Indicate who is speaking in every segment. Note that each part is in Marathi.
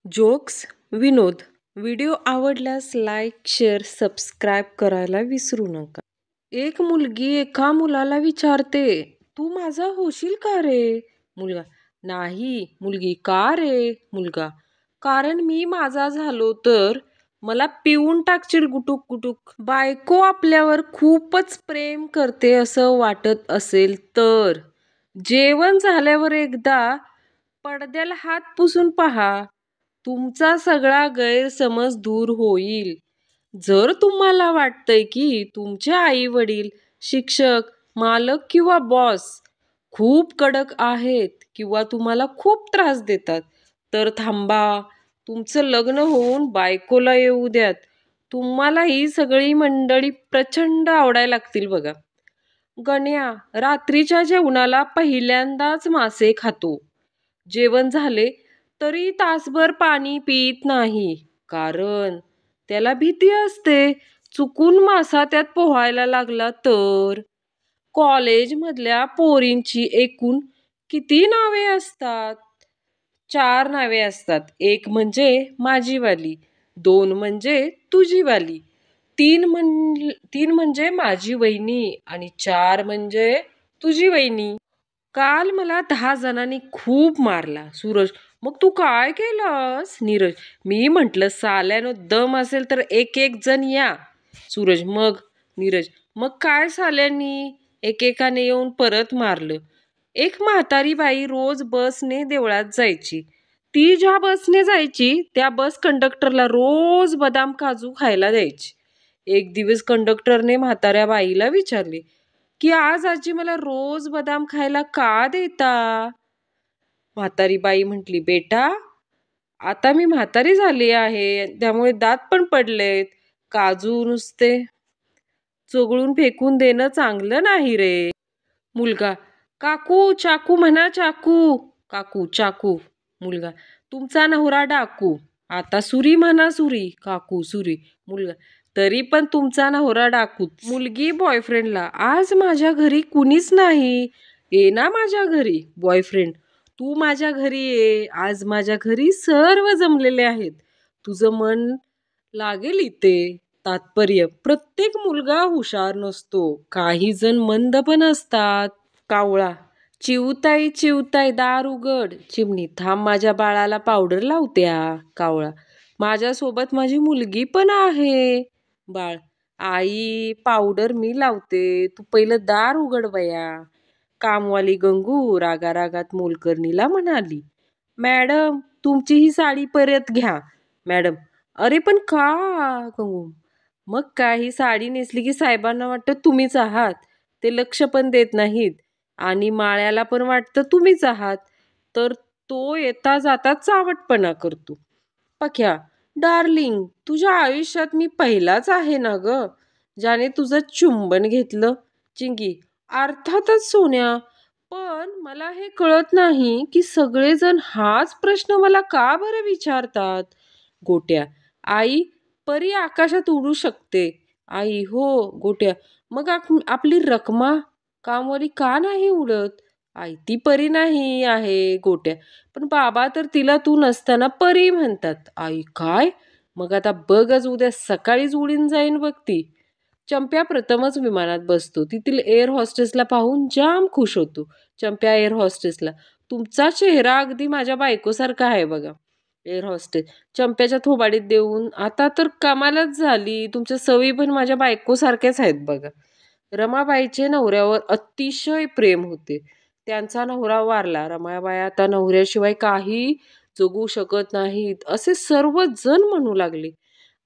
Speaker 1: जोक्स, विनोद. व्हिडिओ आवडल्यास लाईक, शेअर, सबस्क्राईब करायला विसरू नका. एक मुलगी एका मुलाला विचारते, तू माझा होशील का रे? मुलगा, नाही. मुलगी, का रे? मुलगा, कारण मी माझा झालो तर मला पिऊन टाकशील गुटुक गुटुक. बायको आपल्यावर खूपच प्रेम करते असं वाटत असेल तर जेवण झाल्यावर एकदा पडद्याला हात पुसून पहा. तुमचा सगळा गैरसमज दूर होईल. जर तुम्हाला वाटतंय की तुमचे आई वडील, शिक्षक, मालक किंवा बॉस खूप कडक आहेत किंवा तुम्हाला खूप त्रास देतात, तर थांबा. तुमचं लग्न होऊन बायकोला येऊ द्यात. तुम्हाला ही सगळी मंडळी प्रचंड आवडायला लागतील बघा. गण्या रात्रीच्या जेवणाला पहिल्यांदाच मासे खातो. जेवण झाले तरी तासभर पाणी पित नाही, कारण त्याला भीती असते चुकून मासा त्यात पोहायला लागला तर. कॉलेजमधल्या पोरींची एकूण किती नावे असतात? 4 नावे असतात. 1 म्हणजे माझीवाली, 2 म्हणजे तुझीवाली, 3 म्हणजे माझी वहिनी आणि 4 म्हणजे तुझी वहिनी. काल मला 10 जणांनी खूप मारला. सूरज, मग तू काय केलंस? नीरज, मी म्हटलं साल्यानो दम असेल तर एक एक जण या. सूरज, मग? नीरज, मग काय साल्यांनी एकेकाने येऊन परत मारलं. एक म्हातारी बाई रोज बसने देवळात जायची. ती ज्या बसने जायची त्या बस कंडक्टरला रोज बदाम काजू खायला द्यायची. एक दिवस कंडक्टरने म्हाताऱ्या बाईला विचारले की आज आजी मला रोज बदाम खायला का देता? म्हातारी बाई म्हटली, बेटा, आता मी म्हातारी झाली आहे, त्यामुळे दात पण पडलेत. काजू नुसते चोगळून फेकून देणं चांगलं नाही रे. मुलगा, काकू चाकू म्हणा चाकू. काकू, चाकू. मुलगा, तुमचा नवरा डाकू. आता सुरी म्हणा सुरी. काकू, सुरी. मुलगा, तरी पण तुमचा नवरा डाकूच. मुलगी बॉयफ्रेंडला, आज माझ्या घरी कुणीच नाही, ये ना माझ्या घरी. बॉयफ्रेंड, तू माझ्या घरी ये, आज माझ्या घरी सर्व जमलेले आहेत, तुझं मन लागेल इथे. तात्पर्य, प्रत्येक मुलगा हुशार नसतो, काही जण मंद पण असतात. कावळा, चिवताई चिवताई दार उघड. चिमणी, थांब माझ्या बाळाला पावडर लावत्या. कावळा, माझ्यासोबत माझी मुलगी पण आहे. बाळ, आई पावडर मी लावते, तू पहिलं दार उघड बया. कामवाली गंगू रागारागात मोलकरणीला म्हणाली, मॅडम तुमची ही साडी परत घ्या. मॅडम, अरे पण का? गंगू, मग काय, ही साडी नेसली की साहेबांना वाटतं तुम्हीच आहात, ते लक्ष पण देत नाहीत, आणि माळ्याला पण वाटतं तुम्हीच आहात, तर तो येता जाता चावटपणा करतो. पख्या, डार्लिंग, तुझ्या आयुष्यात मी पहिलाच आहे ना ग, ज्याने तुझं चुंबन घेतलं. चिंगी, अर्थातच सोन्या, पण मला हे कळत नाही की सगळेजण हाच प्रश्न मला का बरं विचारतात. गोट्या, आई, परी आकाशात उडू शकते. आई, हो. गोट्या, मग आपली रखमा कामवाली का नाही उडत? आई, ती परी नाही आहे. गोट्या, पण बाबा तर तिला तू नसताना परी म्हणतात. आई, काय? मग आता बघच, उद्या सकाळीच उडीन जाईन बघ ती. चंप्या प्रथमच विमानात बसतो. तेथील एअर हॉस्टेसला पाहून जाम खुश होतो. चंप्या एअर हॉस्टेसला, तुमचा चेहरा अगदी माझ्या बायकोसारखा आहे बघा. एअर हॉस्टेस चंप्याच्या थोबाडीत देऊन, आता तर कमालच झाली, तुमच्या सवयी पण माझ्या बायकोसारख्याच आहेत बघा. रमाबाईचे नवऱ्यावर अतिशय प्रेम होते. त्यांचा नवरा वारला. रमाबाई आता नवऱ्याशिवाय काही जगू शकत नाहीत असे सर्वजण म्हणू लागले,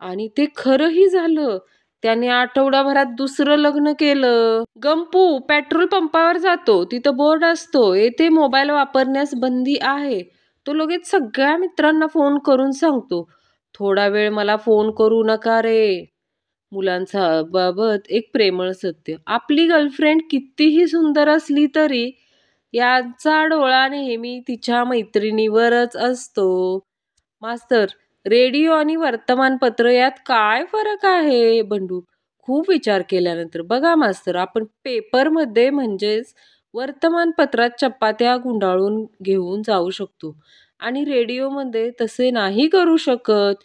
Speaker 1: आणि ते खरंही झालं. त्याने आठवडाभरात दुसरं लग्न केलं. गंपू पेट्रोल पंपावर जातो, तिथं बोर्ड असतो, येथे मोबाईल वापरण्यास बंदी आहे. तो लगेच सगळ्या मित्रांना फोन करून सांगतो, थोडा वेळ मला फोन करू नका रे. मुलांचा बाबत एक प्रेमळ सत्य, आपली गर्लफ्रेंड कितीही सुंदर असली तरी यांचा डोळा नेहमी तिच्या मैत्रिणीवरच असतो. मास्तर, रेडिओ आणि वर्तमानपत्र यात काय फरक आहे? बंडू, खूप विचार केल्यानंतर. बघा मास्तर, आपण पेपरमध्ये म्हणजेच वर्तमानपत्रात चपात्या गुंडाळून घेऊन जाऊ शकतो, आणि रेडिओमध्ये तसे नाही करू शकत.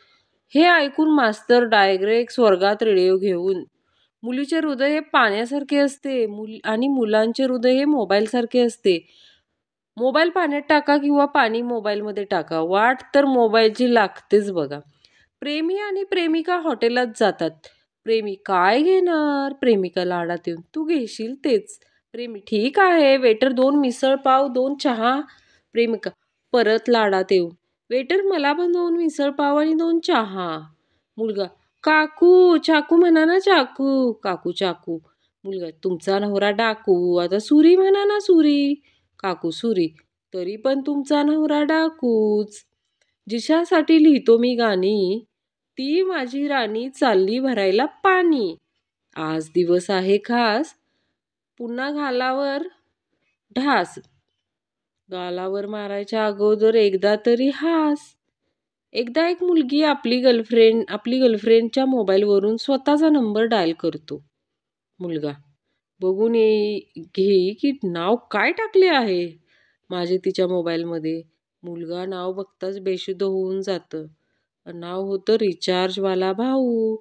Speaker 1: हे ऐकून मास्तर डायरेक्ट स्वर्गात रेडिओ घेऊन. मुलीचे हृदय हे पाण्यासारखे असते आणि मुलांचे हृदय हे मोबाईलसारखे असते. मोबाईल पाण्यात टाका किंवा पाणी मोबाईलमध्ये टाका, वाट तर मोबाईलची लागतेच बघा. प्रेमी आणि प्रेमिका हॉटेलात जातात. प्रेमी काय घेणार? प्रेमिका लाडात येऊन, तू घेशील तेच. प्रेमी ठीक आहे. वेटर 2 मिसळ पाव, 2 चहा. प्रेमिका परत लाडात येऊन, वेटर मला पण 2 मिसळ पाव आणि 2 चहा. मुलगा काकू चाकू म्हणा ना चाकू. काकू चाकू. मुलगा तुमचा नवरा डाकू, आता सुरी म्हणा ना सुरी. काकू सुरी. तरी पण तुमचा नवरा डाकूच. जिशासाठी लिहितो मी गाणी, ती माझी राणी चालली भरायला पाणी. आज दिवस आहे खास, पुन्हा गालावर ढास. गालावर मारायच्या अगोदर एकदा तरी हास. एकदा एक मुलगी आपली गर्लफ्रेंडच्या मोबाईलवरून स्वतःचा नंबर डायल करतो. मुलगा बघून घे की नाव काय टाकले आहे माझे तिच्या मोबाईलमध्ये. मुलगा नाव बघताच बेशुद्ध होऊन जातं. नाव होतं रिचार्जवाला भाऊ.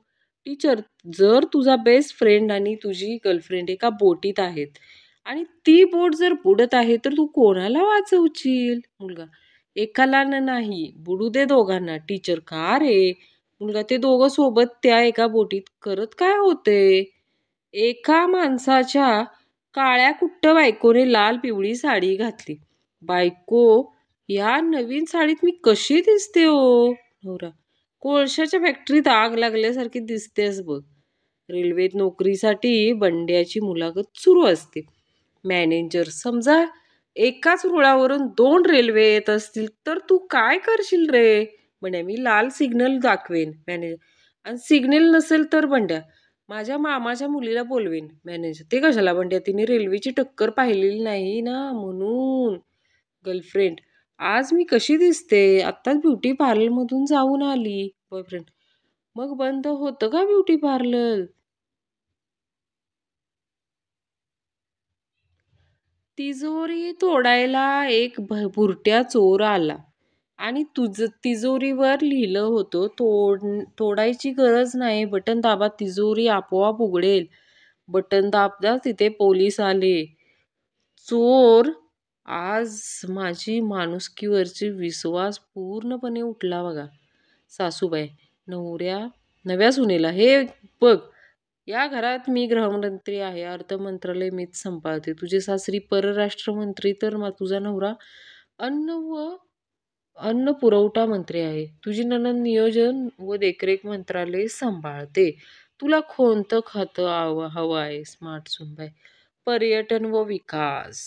Speaker 1: टीचर, जर तुझा बेस्ट फ्रेंड आणि तुझी गर्लफ्रेंड एका बोटीत आहेत आणि ती बोट जर बुडत आहे तर तू कोणाला वाचवशील? मुलगा एकाला नाही, बुडू दे दोघांना. टीचर का रे? मुलगा ते दोघं सोबत त्या एका बोटीत करत काय होते? एका माणसाच्या काळ्या कुट्ट बायकोने लाल पिवळी साडी घातली. बायको या नवीन साडीत मी कशी दिसते हो? नवरा कोळशाच्या फॅक्टरीत आग लागल्यासारखी दिसतेस बघ. रेल्वेत नोकरीसाठी बंड्याची मुलाखत सुरू असते. मॅनेजर समजा एकाच रुळावरून 2 रेल्वे येत असतील तर तू काय करशील रे? बंड्या मी लाल सिग्नल दाखवेन. मॅनेजर आणि सिग्नल नसेल तर? बंड्या माझ्या मामाच्या मुलीला बोलवेन. मॅनेजर ते कशाला? बंड्या तिने रेल्वेची टक्कर पाहिलेली नाही ना म्हणून. गर्लफ्रेंड आज मी कशी दिसते? आत्ताच ब्युटी पार्लरमधून जाऊन आली. बॉयफ्रेंड मग बंद होतं का ब्युटी पार्लर? तिजोरी तोडायला एक बुरट्या चोर आला आणि तिजोरीवर लिहिलं होतं, तोडायची गरज नाही, बटन दाबा तिजोरी आपोआप उघडेल. बटन दाबताच तिथे पोलीस आले. चोर आज माझी माणुसकीवरची विश्वास पूर्णपणे उठला बघा. सासूबाई नव्या सुनेला, हे बघ, या घरात मी गृहमंत्री आहे, अर्थमंत्रालय मीच सांभाळते. तुझे सासरी परराष्ट्र मंत्री तर तुझा नवरा अन्न व अन्न पुरवठा मंत्री आहे. तुझी नणंद नियोजन व देखरेख मंत्रालय सांभाळते. तुला कोणतं खातं हवं आहे? स्मार्ट सुनबाई पर्यटन व विकास.